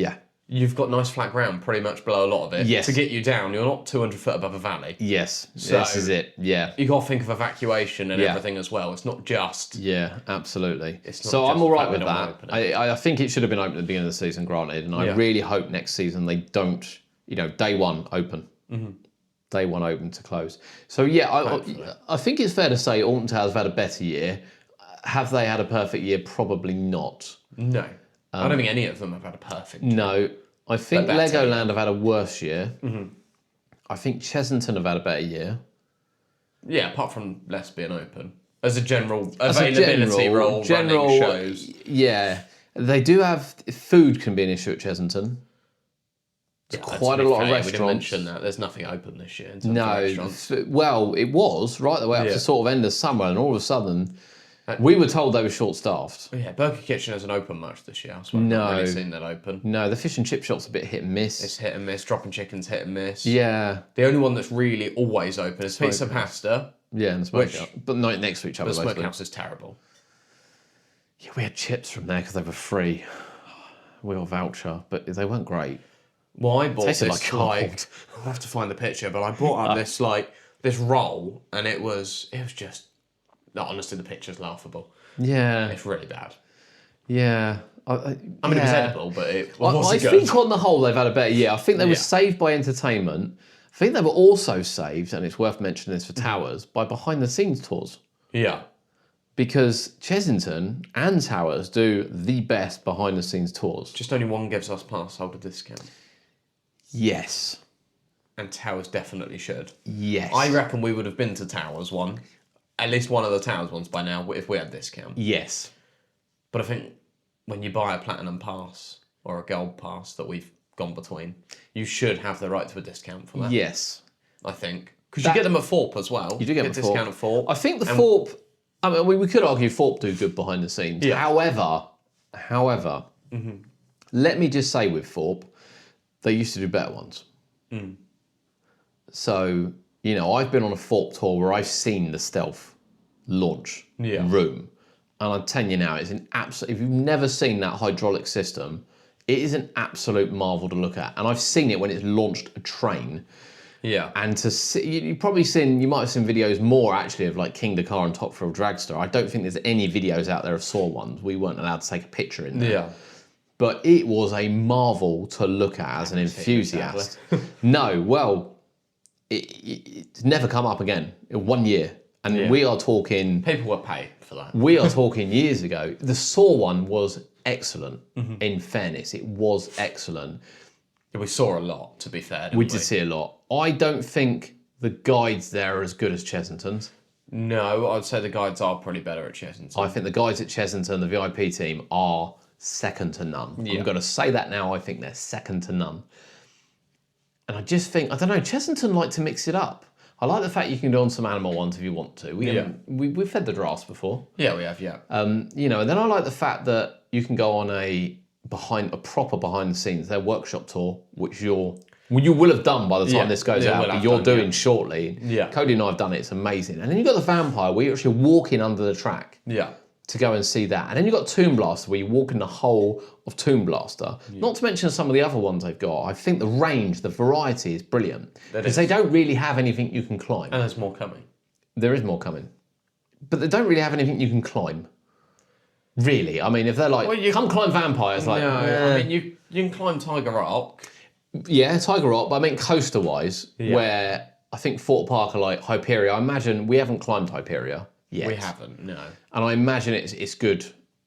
you've got nice flat ground pretty much below a lot of it.
Yes.
To get you down, you're not 200 foot above a valley.
Yes,
So
this is it. Yeah.
You got to think of evacuation and everything as well. It's not just...
Yeah, absolutely.
It's not
so
just
I'm all right with
the fact
that.
they don't
I think it should have been open at the beginning of the season, granted, and I really hope next season they don't, day one, open. Mm-hmm. day one open to close. So yeah, I think it's fair to say Alton Towers have had a better year. Have they had a perfect year? Probably not.
No. I don't think any of them have had a perfect year.
No. I think Legoland have had a worse year. I think Chessington have had a better year.
Yeah, apart from less being open. As a general availability role, running shows.
Yeah. They do have... Food can be an issue at Chessington.
Yeah,
quite a lot of restaurants.
We didn't mention that. There's nothing open this year in terms of restaurants.
Well, it was right the way up to sort of end of summer, and all of a sudden... we were told they were short-staffed.
Yeah, Burger Kitchen hasn't opened much this year. So I've not really seen that open.
No, the fish and chip shop's a bit hit and miss.
It's hit and miss. Dropping Chicken's hit and miss.
Yeah.
The only one that's really always open is Pizza Pasta.
Yeah, and the smokehouse. But not next to each other,
the smokehouse is terrible.
Yeah, we had chips from there because they were free. We got a voucher, but they weren't great.
Well, I bought this
I'll
have to find the picture, but I bought up this roll, and it was just... No, honestly, the picture's laughable.
Yeah.
It's really bad.
Yeah.
I mean, it was edible, but it wasn't good.
I think on the whole, they've had a better year. I think they were saved by entertainment. I think they were also saved, and it's worth mentioning this for Towers, by behind-the-scenes tours.
Yeah.
Because Chessington and Towers do the best behind-the-scenes tours.
Just only one gives us pass holder discount.
Yes.
And Towers definitely should.
Yes.
I reckon we would have been to Towers one. At least one of the Towers ones by now, if we had discount.
Yes.
But I think when you buy a platinum pass or a gold pass that we've gone between, you should have the right to a discount for that.
Yes.
I think. Because you get them at Thorpe as well.
You do get a
discount at Thorpe.
I think the Thorpe... I mean, we could argue Thorpe do good behind the scenes. Yeah. However, let me just say with Thorpe, they used to do better ones. So... You know, I've been on a Thorpe tour where I've seen the stealth launch room. And I'm telling you now, it's an absolute... If you've never seen that hydraulic system, it is an absolute marvel to look at. And I've seen it when it's launched a train.
Yeah.
And to see... You might have seen videos more, actually, of like King Dakar and Top Thrill Dragster. I don't think there's any videos out there of Saw ones. We weren't allowed to take a picture in there.
Yeah.
But it was a marvel to look at as an enthusiast. No, well... It's never come up again in 1 year. And we are talking...
People were paid for that.
We are talking years ago. The Saw one was excellent, in fairness. It was excellent.
We saw a lot, to be fair.
We did see a lot. I don't think the guides there are as good as Chessington's.
No, I'd say the guides are probably better at Chessington.
I think the guides at Chessington, the VIP team, are second to none. Yeah. I'm going to say that now. I think they're second to none. And I just think, I don't know, Chessington like to mix it up. I like the fact you can go on some animal ones if you want to. We've fed the giraffes before.
Yeah, we have, yeah.
You know, and then I like the fact that you can go on a proper behind the scenes, their workshop tour, which you will have done by the time this goes out, but you're doing shortly. Yeah. Cody and I have done it, it's amazing. And then you've got the vampire where you're actually walking under the track.
Yeah.
To go and see that. And then you've got Tomb Blaster where you walk in the whole of Tomb Blaster. Yeah. Not to mention some of the other ones they've got. I think the range, the variety is brilliant. Because they don't really have anything you can climb.
And there's more coming.
There is more coming. But they don't really have anything you can climb. Really. I mean, if they're like, come climb vampires, like...
No, I mean, you can climb Tiger Rock.
Yeah, Tiger Rock, but I mean coaster-wise, where I think Thorpe Park are like Hyperia. I imagine we haven't climbed Hyperia. Yet.
We haven't, no.
And I imagine it's good.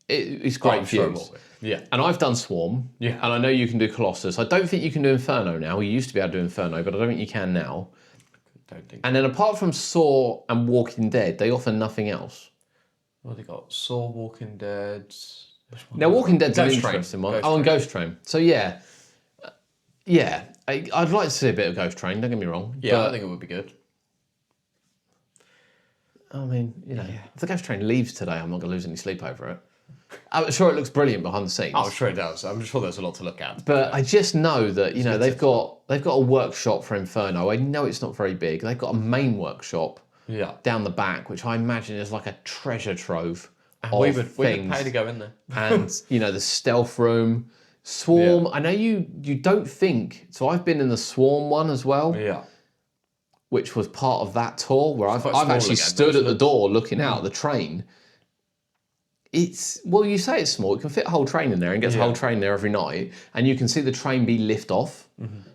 It's great views.
Yeah.
And I've done Swarm.
Yeah.
And I know you can do Colossus. I don't think you can do Inferno now. We used to be able to do Inferno, but I don't think you can now.
Don't think.
And then apart from Saw and Walking Dead, they offer nothing else.
What have they got? Saw, Walking Dead.
Now Walking Dead's an interesting one. And Ghost Train. So yeah. Yeah. I'd like to see a bit of Ghost Train, don't get me wrong.
Yeah, I think it would be good.
I mean, you know, if the Ghost Train leaves today, I'm not going to lose any sleep over it. I'm sure it looks brilliant behind the scenes.
Oh, I'm sure it does. I'm sure there's a lot to look at.
But I just know that, you know, they've got a workshop for Inferno. I know it's not very big. They've got a main workshop down the back, which I imagine is like a treasure trove of
we
things.
would pay to go in there.
And, you know, the stealth room. Swarm, I know you don't think... So I've been in the Swarm one as well.
Yeah.
Which was part of that tour where I've actually stood at the door looking out the train. Well, you say it's small. It can fit a whole train in there and gets a whole train there every night. And you can see the train be lift off.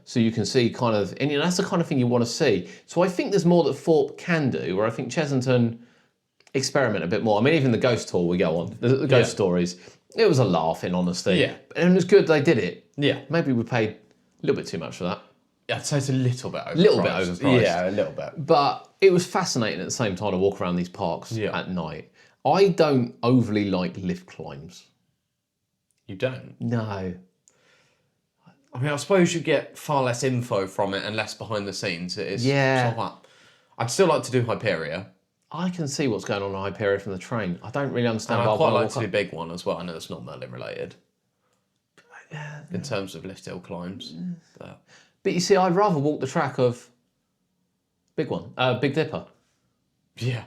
So you can see kind of, and that's the kind of thing you want to see. So I think there's more that Thorpe can do, where I think Chessington experiment a bit more. I mean, even the ghost tour we go on, the ghost stories, it was a laugh in honesty.
Yeah.
And it was good they did it.
Yeah.
Maybe we paid a little bit too much for that.
I'd say it's a little bit overpriced.
Yeah,
a little bit.
But it was fascinating at the same time to walk around these parks at night. I don't overly like lift climbs.
You don't?
No.
I mean, I suppose you get far less info from it and less behind the scenes. It is sort of like, I'd still like to do Hyperia.
I can see what's going on in Hyperia from the train. I don't really understand
And
why
I'd quite like to do Big One as well. I know it's not Merlin related. In terms of lift hill climbs.
But you see, I'd rather walk the track of Big One, Big Dipper.
Yeah.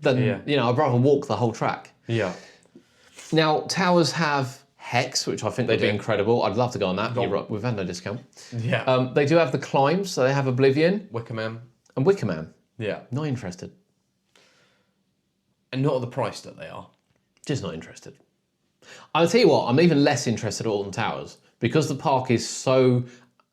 Than, I'd rather walk the whole track.
Yeah.
Now, towers have Hex, which I think would be incredible. I'd love to go on that. You're right, we've had no discount.
Yeah.
They do have the climbs, so they have Oblivion.
Wicker Man.
And Wicker Man.
Yeah.
Not interested.
And not at the price that they are.
Just not interested. I'll tell you what, I'm even less interested at Alton Towers because the park is so,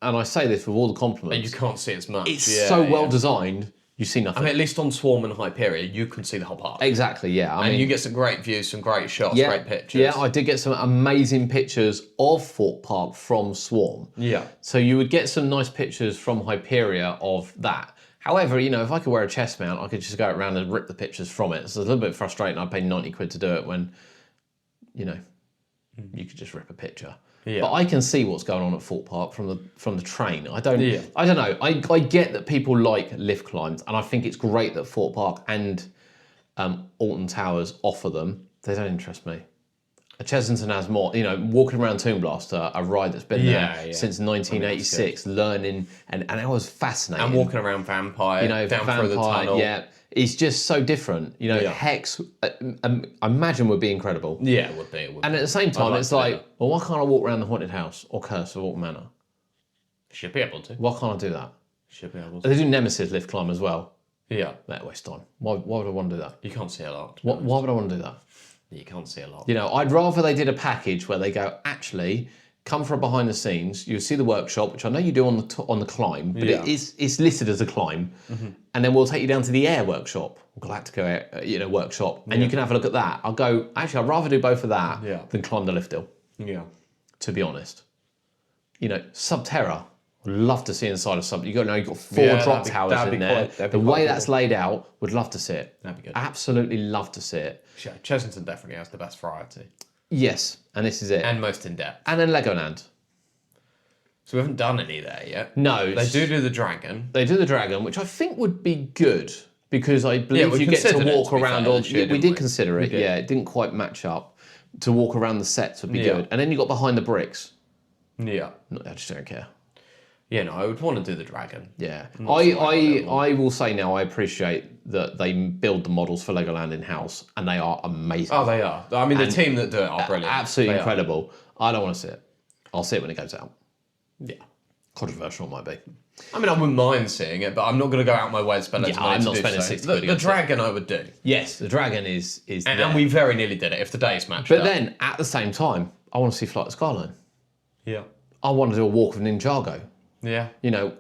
and I say this with all the compliments.
And you can't see as much.
It's so well designed, you see nothing.
I mean, at least on Swarm and Hyperia, you can see the whole park.
Exactly, yeah.
I mean, you get some great views, some great shots, great pictures.
Yeah, I did get some amazing pictures of Thorpe Park from Swarm.
Yeah.
So you would get some nice pictures from Hyperia of that. However, if I could wear a chest mount, I could just go around and rip the pictures from it. So it's a little bit frustrating. I paid 90 quid to do it when, you could just rip a picture. Yeah. But I can see what's going on at Thorpe Park from the train. I don't know. I get that people like lift climbs, and I think it's great that Thorpe Park and Alton Towers offer them. They don't interest me. Chessington has more, walking around Tomb Blaster, a ride that's been there since 1986, learning, and it was fascinating.
And walking around Vampire, down through the tunnel.
Yeah, it's just so different. Hex, I imagine would be incredible.
Yeah, it would be.
And at the same time, it's like, well, why can't I walk around the Haunted House or Curse of Alton Manor?
Should be able to.
Why can't I do that?
Should be able to.
They do Nemesis lift climb as well.
Yeah.
That waste time. Why would I want to do that?
You can't see a lot.
Why would I want to do that?
You can't see a lot.
I'd rather they did a package where they go, actually, come for a behind the scenes. You see the workshop, which I know you do on the climb, but it's listed as a climb, and then we'll take you down to the air workshop, Galactica workshop, and you can have a look at that. I'll go. Actually, I'd rather do both of that than climb the lift hill.
Yeah.
To be honest, Subterra. Would love to see inside of something. You've got 4 drop towers in there. The way that's laid out, would love to see it.
That'd be good.
Absolutely love to see it.
Yeah, Chessington definitely has the best variety.
Yes, and this is it.
And most in depth.
And then Legoland.
So we haven't done any there yet.
No.
They do the dragon.
They do the dragon, which I think would be good because I believe you get to walk around. We did consider it. Yeah, it didn't quite match up. To walk around the sets would be good. And then you got behind the bricks.
Yeah.
I just don't care.
Yeah, no, I would want to do the dragon.
Yeah. I will say now, I appreciate that they build the models for Legoland in-house, and they are amazing.
Oh, they are. I mean, the team that do it are brilliant.
Absolutely incredible. I don't want to see it. I'll see it when it goes out.
Yeah.
Controversial it might be.
I mean, I wouldn't mind seeing it, but I'm not going to go out my way to spend loads of money
I'm not spending 60 quid.
The dragon I would do.
Yes, the dragon is
and we very nearly did it if the days matched
up. But
up.
then, at the same time, I want to see Flight of Skyline.
Yeah.
I want to do a walk of Ninjago.
Yeah.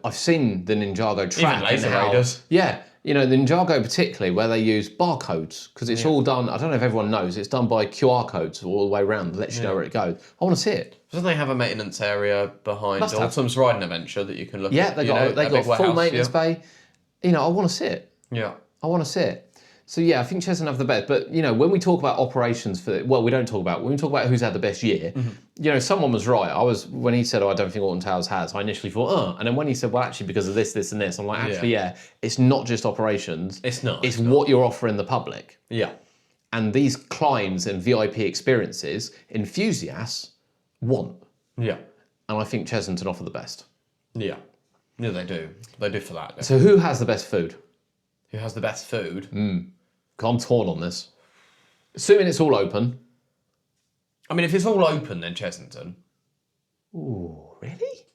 I've seen the Ninjago track.
Even Laser Raiders.
Yeah. The Ninjago particularly, where they use barcodes, because it's all done, I don't know if everyone knows, it's done by QR codes all the way around. It lets you know where it goes. I want to see it.
Doesn't they have a maintenance area behind Autumn's Riding Adventure that you can look at?
Yeah, they got full maintenance bay. I want to see it.
Yeah.
I want to see it. So yeah, I think Chessington have the best. But when we talk about operations when we talk about who's had the best year, someone was right. When he said, I don't think Alton Towers has, I initially thought, and then when he said, well, actually because of this, this, and this, I'm like, actually, it's not just operations.
It's not.
It's what you're offering the public.
Yeah.
And these climbs and VIP experiences, enthusiasts want.
Yeah.
And I think Chessington offer the best.
Yeah. Yeah, they do. They do for that. Definitely.
So who has the best food?
Who has the best food?
I'm torn on this. Assuming it's all open.
I mean, if it's all open, then Chessington.
Ooh, really?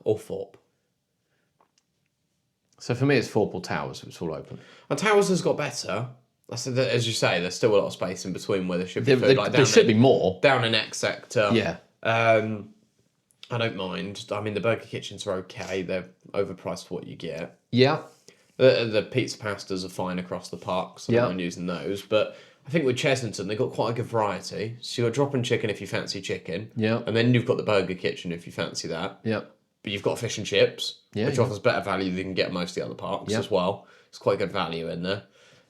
Or Thorpe.
So for me, it's Thorpe or Towers if it's all open.
And Towers has got better. as you say, there's still a lot of space in between where there should be food.
There should be more.
Down in X sector.
Yeah.
I don't mind. I mean, the burger kitchens are okay. They're overpriced for what you get.
Yeah.
The pizza pastas are fine across the park, so I'm using those. But I think with Chessington, they've got quite a good variety. So you've got drop and chicken if you fancy chicken.
Yeah.
And then you've got the burger kitchen if you fancy that.
Yeah.
But you've got fish and chips, which offers better value than you can get at most of the other parks as well. It's quite good value in there.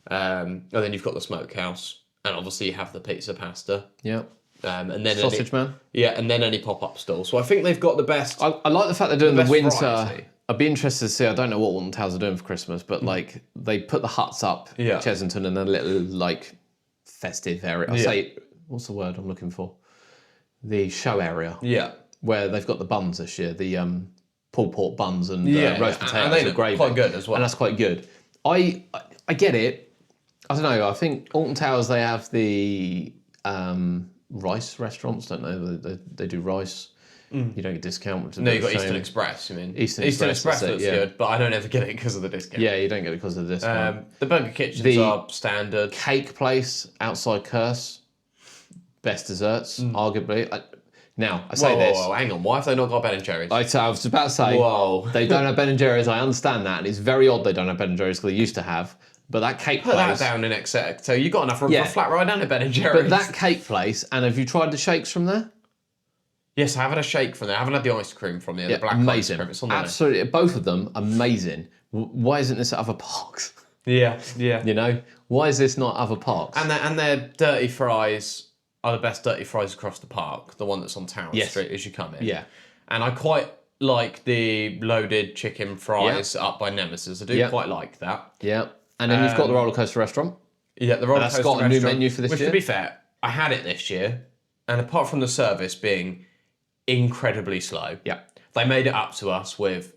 And then you've got the smokehouse. And obviously you have the pizza pasta.
Yeah.
And then
Sausage Man.
Yeah, and then any pop-up stall. So I think they've got the best.
I like the fact they're doing the winter.
Variety.
I'd be interested to see. I don't know what Alton Towers are doing for Christmas, but like they put the huts up in Chessington in a little like festive area. I say, what's the word I'm looking for? The show area.
Yeah.
Where they've got the buns this year, the pulled pork buns and roast potatoes
and they
with gravy.
Quite good as well.
And that's quite good. I get it. I don't know. I think Alton Towers they have the rice restaurants, don't they? They do rice. You don't get discount. Which is
no, you've got Eastern Express, you mean?
Eastern
Express looks
yeah.
good, but I don't ever get it because of the discount.
Yeah, you don't get it because of the discount.
The burger kitchens are standard.
Cake place outside Curse, best desserts, arguably. Now, I say this.
Whoa, hang on. Why have they not got Ben and Jerry's?
I was about to say, they don't have Ben and Jerry's. I understand that. And it's very odd they don't have Ben and Jerry's because they used to have. But that cake place...
Put that down in X sector. You've got enough room for a flat ride down at Ben and Jerry's.
But that cake place, and have you tried the shakes from there?
Yes, I haven't had a shake from there. I haven't had the ice cream from there. The black
amazing.
ice cream. It's on there.
Absolutely. Both of them, amazing. Why isn't this at other parks?
Yeah.
You know? Why is this not other parks?
And their dirty fries are the best dirty fries across the park. The one that's on Tower Street as you come in.
Yeah.
And I quite like the loaded chicken fries up by Nemesis. I do quite like that.
Yeah. And then you've got the roller coaster restaurant.
Yeah, the roller coaster
restaurant. That's got a new menu for this
which,
year.
To be fair, I had it this year. And apart from the service being incredibly slow, they made it up to us with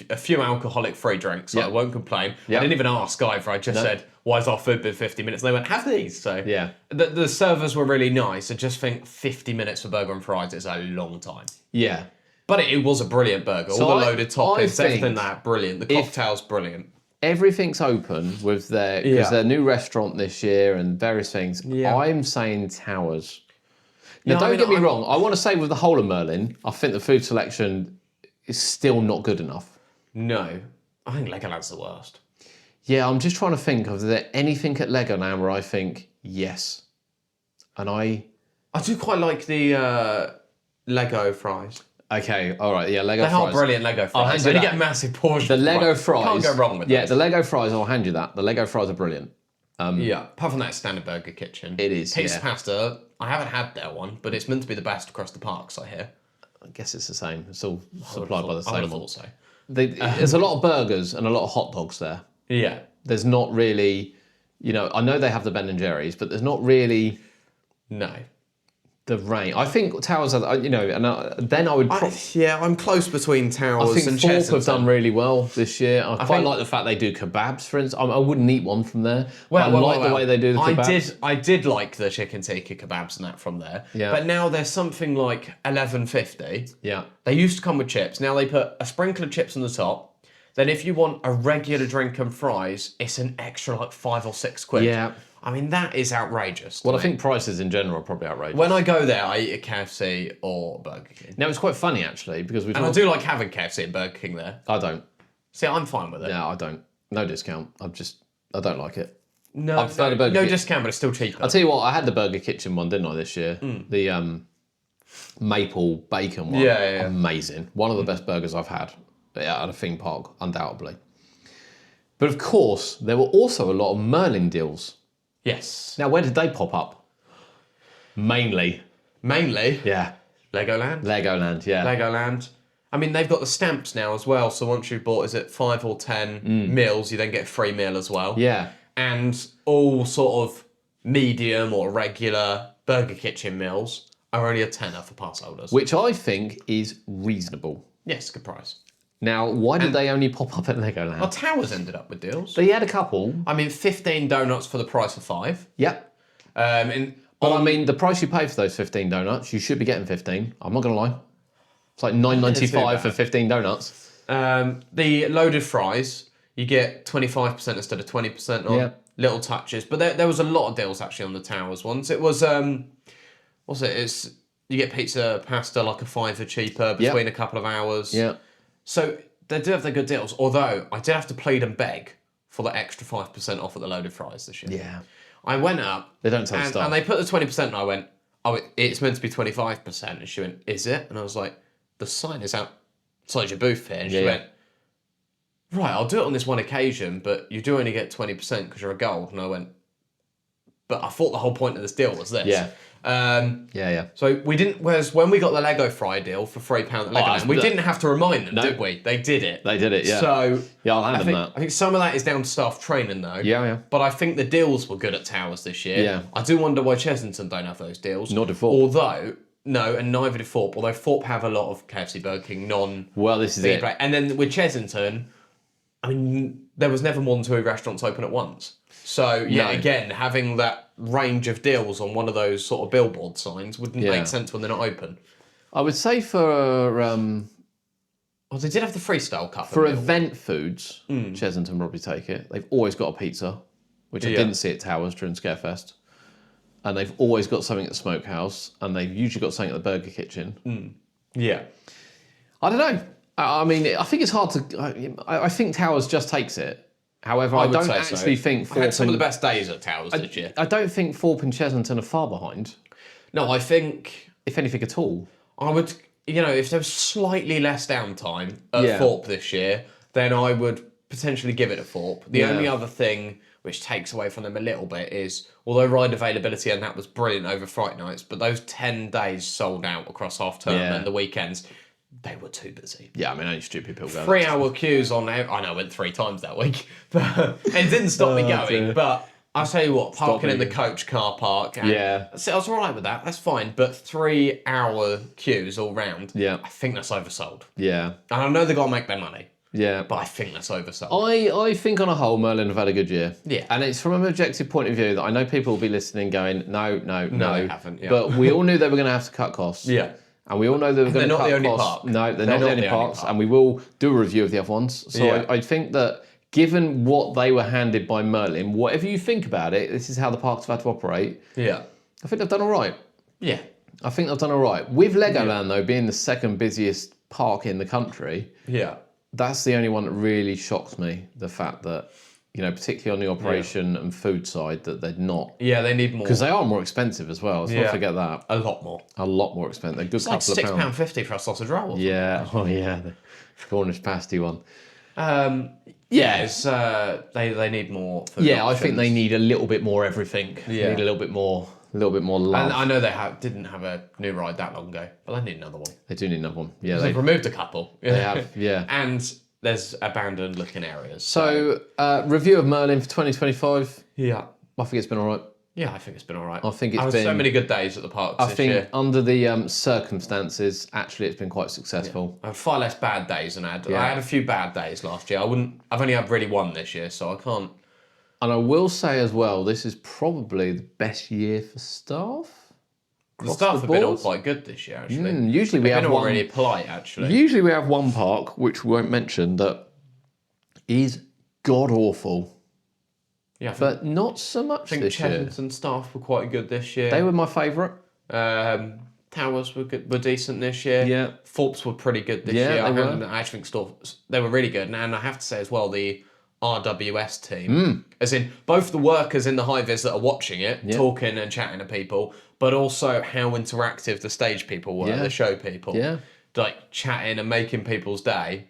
a few alcoholic free drinks. I won't complain. I didn't even ask either. I just said, why has our food been 50 minutes? And they went, have these. So the servers were really nice. I just think 50 minutes for burger and fries is a long time.
Yeah.
But it was a brilliant burger.
So
all the loaded toppings, everything that, brilliant. The cocktail's brilliant.
Everything's open with their new restaurant this year and various things. Yeah. I'm saying Towers. Now, don't get me wrong. I want to say with the whole of Merlin, I think the food selection is still not good enough.
No. I think Legoland's the worst.
Yeah, I'm just trying to think of, is there anything at Legoland where I think, yes. And I
do quite like the Lego fries.
Okay, all right, yeah, Lego fries.
They are brilliant Lego fries. So you get massive portions.
The Lego fries.
Can't go wrong with
those. The Lego fries, I'll hand you that. The Lego fries are brilliant.
Apart from that standard burger kitchen.
It is,
Pizza pasta, I haven't had their one, but it's meant to be the best across the parks, I hear.
I guess it's the same. It's all supplied by the same.
I would have thought so.
There's a lot of burgers and a lot of hot dogs there.
Yeah.
There's not really, I know they have the Ben and Jerry's, but there's not really...
No.
The rain. I think Towers are, then I would...
I'm close between Towers and Chessington.
I think Thorpe have done really well this year. I quite like the fact they do kebabs, for instance. I wouldn't eat one from there. I like the way they do the kebabs.
I did like the chicken tikka kebabs and that from there. Yeah. But now there's something like $11.50.
Yeah.
They used to come with chips. Now they put a sprinkle of chips on the top. Then if you want a regular drink and fries, it's an extra like £5 or £6.
Yeah.
I mean, that is outrageous.
Well, I think prices in general are probably outrageous.
When I go there, I eat at KFC or Burger King.
Now, it's quite funny, actually, because
I do like having KFC and Burger King there.
I don't.
See, I'm fine with it.
Yeah, I don't. No discount. I don't like it.
No, I prefer the Burger King. Discount, but it's still cheaper.
I'll tell you what, I had the Burger Kitchen one, didn't I, this year? The maple bacon one.
Yeah.
Amazing. One of the best burgers I've had at a theme park, undoubtedly. But, of course, there were also a lot of Merlin deals.
Yes.
Now, where did they pop up? Mainly?
Yeah.
Legoland, yeah.
Legoland. I mean, they've got the stamps now as well, so once you've bought, 5 or 10 meals, you then get a free meal as well.
Yeah.
And all sort of medium or regular Burger Kitchen meals are only a tenner for pass holders.
Which I think is reasonable.
Yes, good price.
Now, why did they only pop up at Legoland?
Well, Towers ended up with deals.
They had a couple.
I mean, 15 donuts for the price of 5.
Yep. I mean, the price you pay for those 15 donuts, you should be getting 15. I'm not going to lie. It's like $9.95 for 15 donuts.
The loaded fries, You get 25% instead of 20% on.
Yeah.
Little touches. But there was a lot of deals actually on the Towers ones. It was, what's it? It's you get pizza, pasta like a £5 cheaper between a couple of hours.
Yeah.
So they do have their good deals. Although I did have to plead and beg for the extra 5% off at the loaded fries this year.
Yeah.
I went up.
They don't tell the staff.
And they put the 20% and I went, oh, it's meant to be 25%. And she went, is it? And I was like, the sign is outside your booth here. And she went, right, I'll do it on this one occasion, but you do only get 20% because you're a gold. And I went, but I thought the whole point of this deal was this.
Yeah.
Yeah. So we didn't, whereas when we got the Lego Fry deal for £3 at Legoland, we didn't have to remind them, did we? They did it.
They did it, yeah.
So
I'll hand them that.
I think some of that is down to staff training though.
Yeah.
But I think the deals were good at Towers this year.
Yeah.
I do wonder why Chessington don't have those deals.
Not at Thorpe.
Although, no, and neither did Thorpe. Although Thorpe have a lot of KFC, Burger King,
Well, this is it.
And then with Chessington, I mean, there was never more than 2 restaurants open at once. So, again, having that range of deals on one of those sort of billboard signs wouldn't make sense when they're not open.
I would say for
Well, they did have the freestyle cup.
for event foods, Chessington probably take it. They've always got a pizza, which I didn't see at Towers during Scarefest. And they've always got something at the Smokehouse, and they've usually got something at the Burger Kitchen.
Yeah.
I don't know. I mean, I think it's hard to... I think Towers just takes it. However, I don't actually think Thorpe...
I had some of the best days at Towers this year.
I don't think Thorpe and Chessington are far behind.
No, I think...
If anything at all.
I would... if there was slightly less downtime at Thorpe this year, then I would potentially give it a Thorpe. The only other thing which takes away from them a little bit is, although ride availability and that was brilliant over Fright nights, but those 10 days sold out across half term and the weekends, they were too busy.
Yeah, I mean, only stupid people go.
3-hour queues on... I know I went 3 times that week, but it didn't stop me going. But I'll tell you what, parking in the coach car park. And I was all right with that. That's fine. But 3-hour queues all round.
Yeah.
I think that's oversold.
Yeah.
And I know they've got to make their money.
Yeah.
But I think that's oversold.
I think on a whole, Merlin have had a good year.
Yeah.
And it's from an objective point of view that I know people will be listening going, no.
They haven't. Yeah.
But we all knew they were going to have to cut costs.
Yeah.
And we all know they were going to cut costs.
They're not the only park.
No, they're not the only parks. And we will do a review of the other ones. So I think that given what they were handed by Merlin, whatever you think about it, this is how the parks have had to operate.
Yeah.
I think they've done all right.
Yeah.
I think they've done all right. With Legoland, though, being the second busiest park in the country, that's the only one that really shocks me. The fact that, particularly on the operation and food side, that they're not.
Yeah, they need more.
Because they are more expensive as well. Let's not forget that.
A lot more.
A lot more expensive. They're a good
It's like
couple of pounds.
£6.50 for a sausage roll.
Yeah. Oh, yeah. The Cornish pasty one.
It's, they need more food
Yeah,
options.
I think they need a little bit more everything. They need a little bit more love.
And I know they didn't have a new ride that long ago, but they need another one.
They do need another one. Yeah,
They've removed a couple.
They have, yeah.
And there's abandoned looking areas.
So, review of Merlin for 2025.
Yeah.
I think it's been all right.
Yeah, I think it's been all right.
I think it's
been so many good days at the parks this year.
I think under the circumstances, actually, it's been quite successful.
I have far less bad days than I had. I had a few bad days last year. I've only had really one this year, so I can't.
And I will say as well, this is probably the best year for staff.
The staff have been all quite good this year, actually.
Usually we have
been all
one.
really polite, actually.
Usually we have one park, which we won't mention, that is god awful.
Yeah,
but not so much this year.
Chessington staff were quite good this year.
They were my favourite.
Towers were decent this year.
Yeah.
Thorpes were pretty good this year.
They were.
I actually think they were really good. And I have to say as well, the RWS team, as in both the workers in the high-vis that are watching it, talking and chatting to people, but also how interactive the stage people were, the show people.
Yeah.
Like chatting and making people's day.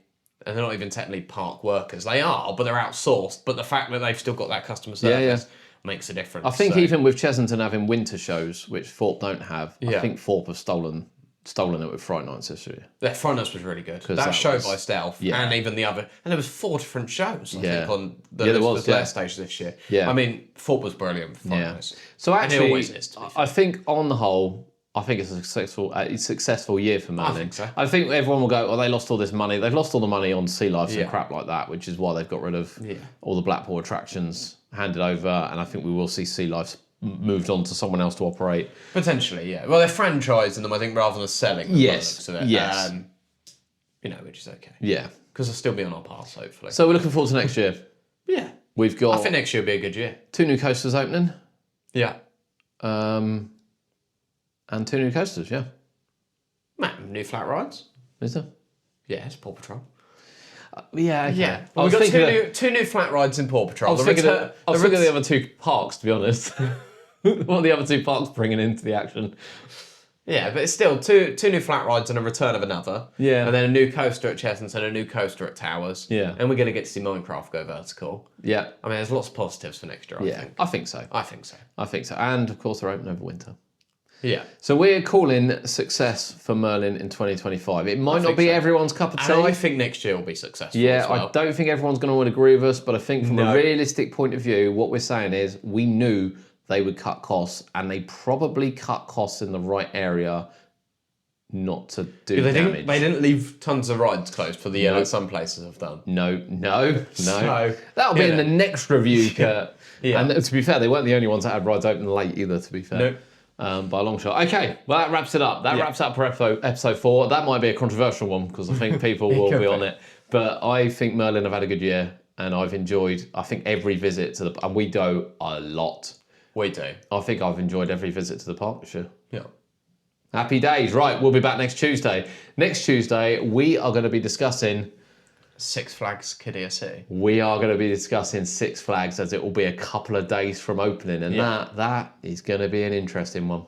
And they're not even technically park workers. They are, but they're outsourced. But the fact that they've still got that customer service makes a difference.
I think even with Chessington having winter shows, which Thorpe don't have, I think Thorpe have stolen it with Fright Nights this year.
Their Fright Nights was really good. That show by Stealth, and even the other... And there was 4 different shows, I think, on the Elizabeth stage this year.
Yeah.
I mean, Thorpe was brilliant for Fright Nights.
So actually,
and it always is,
I think on the whole... I think it's a successful year for Merlin.
I think so.
I think everyone will go, they lost all this money. They've lost all the money on sea life and crap like that, which is why they've got rid of all the Blackpool attractions handed over. And I think we will see sea life moved on to someone else to operate.
Potentially, yeah. Well, they're franchising them, I think, rather than selling them.
Yes.
By the looks of it.
Yes.
Which is okay.
Yeah.
Because I'll still be on our pass, hopefully.
So we're looking forward to next year.
Yeah.
We've got
I think next year will be a good year.
2 new coasters opening.
Yeah.
And 2 new coasters, yeah.
Man, new flat rides.
Is there?
Yeah, it's Paw Patrol.
Yeah, okay.
Yeah. Well, we've got two new flat rides in Paw Patrol.
I was thinking of the other 2 parks, to be honest. What are the other 2 parks bringing into the action?
Yeah, but it's still two new flat rides and a return of another.
Yeah.
And then a new coaster at Chessington, a new coaster at Towers.
Yeah.
And we're going to get to see Minecraft go vertical.
Yeah.
I mean, there's lots of positives for next year, I think.
I think so.
I think so.
I think so. And, of course, they're open over winter.
Yeah.
So we're calling success for Merlin in 2025. It might not be everyone's cup of tea.
And I think next year will be successful as well.
I don't think everyone's going to agree with us, but I think from a realistic point of view, what we're saying is we knew they would cut costs, and they probably cut costs in the right area not to do damage.
They didn't leave tons of rides closed for the year like some places have done.
No.
So,
that'll be in the next review, Kurt.
Yeah.
And to be fair, they weren't the only ones that had rides open late either, to be fair.
No.
By a long shot. Okay, well, that wraps it up. That wraps up for episode 4. That might be a controversial one because I think people will be on it. But I think Merlin have had a good year, and I've enjoyed, I think, every visit to the... And we go a lot.
We do.
I think I've enjoyed every visit to the park this year.
Yeah.
Happy days. Right, we'll be back next Tuesday. Next Tuesday, we are going to be discussing...
Six Flags Qiddiya City.
We are going to be discussing Six Flags, as it will be a couple of days from opening. And that is going to be an interesting one.